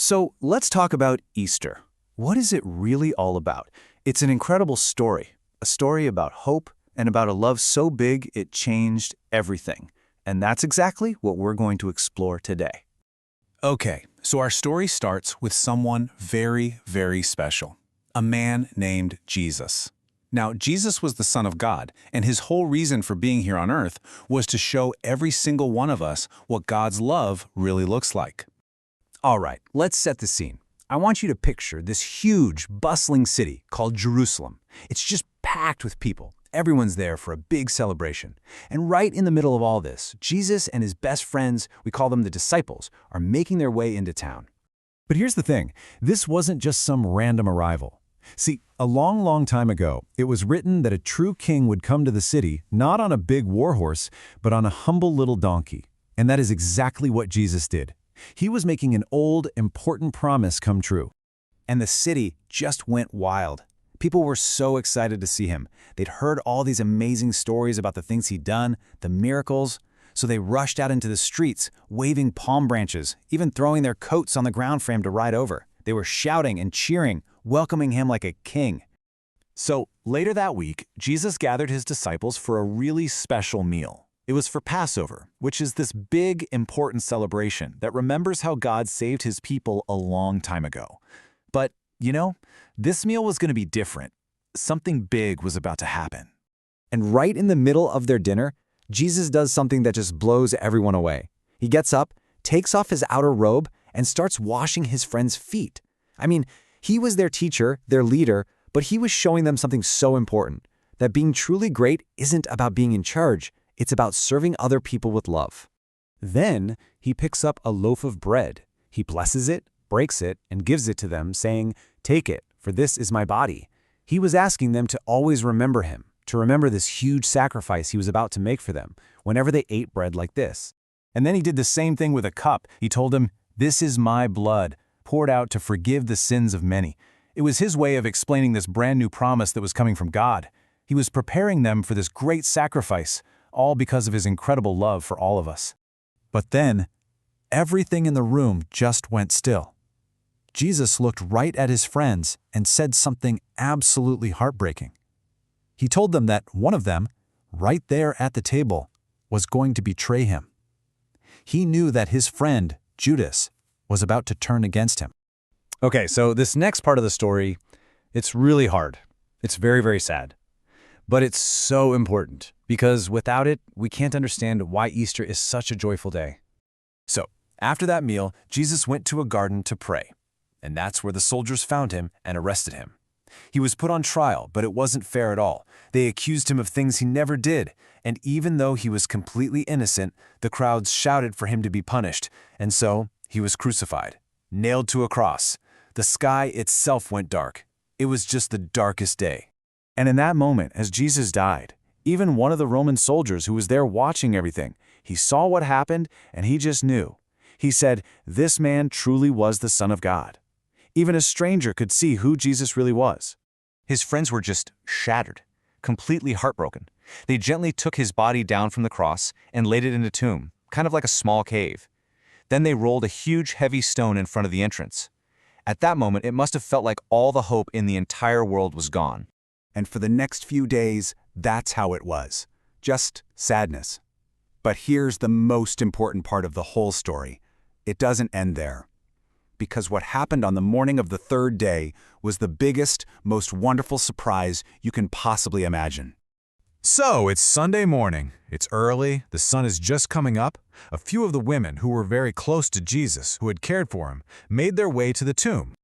So let's talk about Easter. What is it really all about? It's an incredible story, a story about hope and about a love so big it changed everything. And that's exactly what we're going to explore today. Okay, so our story starts with someone very, very special. A man named Jesus. Now, Jesus was the Son of God, and his whole reason for being here on earth was to show every single one of us what God's love really looks like. All right, let's set the scene. I want you to picture this huge, bustling city called Jerusalem. It's just packed with people. Everyone's there for a big celebration. And right in the middle of all this, Jesus and his best friends, we call them the disciples, are making their way into town. But here's the thing, this wasn't just some random arrival. See, a long, long time ago, it was written that a true king would come to the city, not on a big war horse, but on a humble little donkey. And that is exactly what Jesus did. He was making an old, important promise come true. And the city just went wild. People were so excited to see him. They'd heard all these amazing stories about the things he'd done, the miracles, so they rushed out into the streets, waving palm branches, even throwing their coats on the ground for him to ride over. They were shouting and cheering, welcoming him like a king. So later that week, Jesus gathered his disciples for a really special meal. It was for Passover, which is this big, important celebration that remembers how God saved his people a long time ago. But, this meal was going to be different. Something big was about to happen. And right in the middle of their dinner, Jesus does something that just blows everyone away. He gets up, takes off his outer robe, and starts washing his friends' feet. I mean, he was their teacher, their leader, but he was showing them something so important, that being truly great isn't about being in charge. It's about serving other people with love. Then he picks up a loaf of bread. He blesses it, breaks it, and gives it to them, saying, "Take it, for this is my body." He was asking them to always remember him, to remember this huge sacrifice he was about to make for them, whenever they ate bread like this. And then he did the same thing with a cup. He told them, "This is my blood, poured out to forgive the sins of many." It was his way of explaining this brand new promise that was coming from God. He was preparing them for this great sacrifice, all because of his incredible love for all of us. But then, everything in the room just went still. Jesus looked right at his friends and said something absolutely heartbreaking. He told them that one of them, right there at the table, was going to betray him. He knew that his friend, Judas, was about to turn against him. Okay, so this next part of the story, it's really hard. It's very, very sad. But it's so important, because without it, we can't understand why Easter is such a joyful day. So, after that meal, Jesus went to a garden to pray. And that's where the soldiers found him and arrested him. He was put on trial, but it wasn't fair at all. They accused him of things he never did. And even though he was completely innocent, the crowds shouted for him to be punished. And so, he was crucified, nailed to a cross. The sky itself went dark. It was just the darkest day. And in that moment, as Jesus died, even one of the Roman soldiers who was there watching everything, he saw what happened and he just knew. He said, "This man truly was the Son of God." Even a stranger could see who Jesus really was. His friends were just shattered, completely heartbroken. They gently took his body down from the cross and laid it in a tomb, kind of like a small cave. Then they rolled a huge, heavy stone in front of the entrance. At that moment, it must have felt like all the hope in the entire world was gone. And for the next few days, that's how it was. Just sadness. But here's the most important part of the whole story. It doesn't end there. Because what happened on the morning of the third day was the biggest, most wonderful surprise you can possibly imagine. So, it's Sunday morning. It's early, the sun is just coming up. A few of the women who were very close to Jesus, who had cared for him, made their way to the tomb.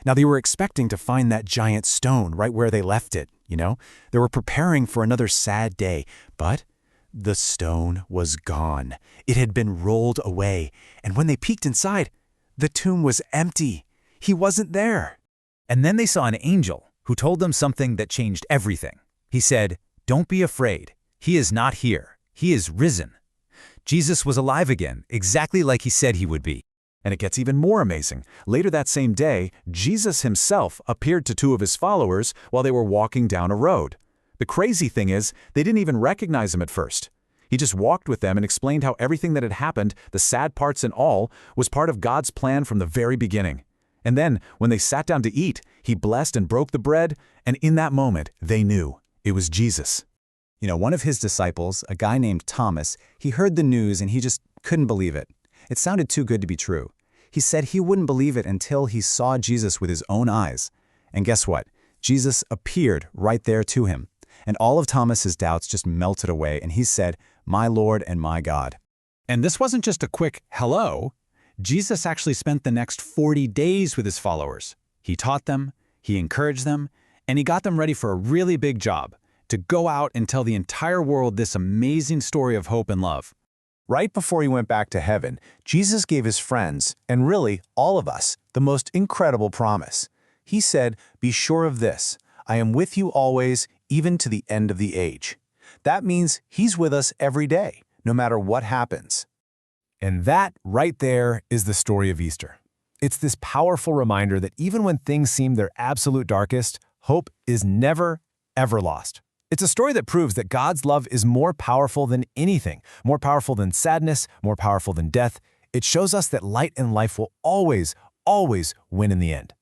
Now, they were expecting to find that giant stone right where they left it, They were preparing for another sad day, but the stone was gone. It had been rolled away, and when they peeked inside, the tomb was empty. He wasn't there. And then they saw an angel who told them something that changed everything. He said, "Don't be afraid. He is not here. He is risen." Jesus was alive again, exactly like he said he would be. And it gets even more amazing. Later that same day, Jesus himself appeared to two of his followers while they were walking down a road. The crazy thing is, they didn't even recognize him at first. He just walked with them and explained how everything that had happened, the sad parts and all, was part of God's plan from the very beginning. And then, when they sat down to eat, he blessed and broke the bread, and in that moment, they knew it was Jesus. You know, one of his disciples, a guy named Thomas, he heard the news and he just couldn't believe it. It sounded too good to be true. He said he wouldn't believe it until he saw Jesus with his own eyes. And guess what? Jesus appeared right there to him. And all of Thomas's doubts just melted away, and he said, "My Lord and my God." And this wasn't just a quick hello. Jesus actually spent the next 40 days with his followers. He taught them, he encouraged them, and he got them ready for a really big job, to go out and tell the entire world this amazing story of hope and love. Right before he went back to heaven, Jesus gave his friends, and really all of us, the most incredible promise. He said, "Be sure of this, I am with you always, even to the end of the age." That means he's with us every day, no matter what happens. And that, right there, is the story of Easter. It's this powerful reminder that even when things seem their absolute darkest, hope is never, ever lost. It's a story that proves that God's love is more powerful than anything, more powerful than sadness, more powerful than death. It shows us that light and life will always, always win in the end.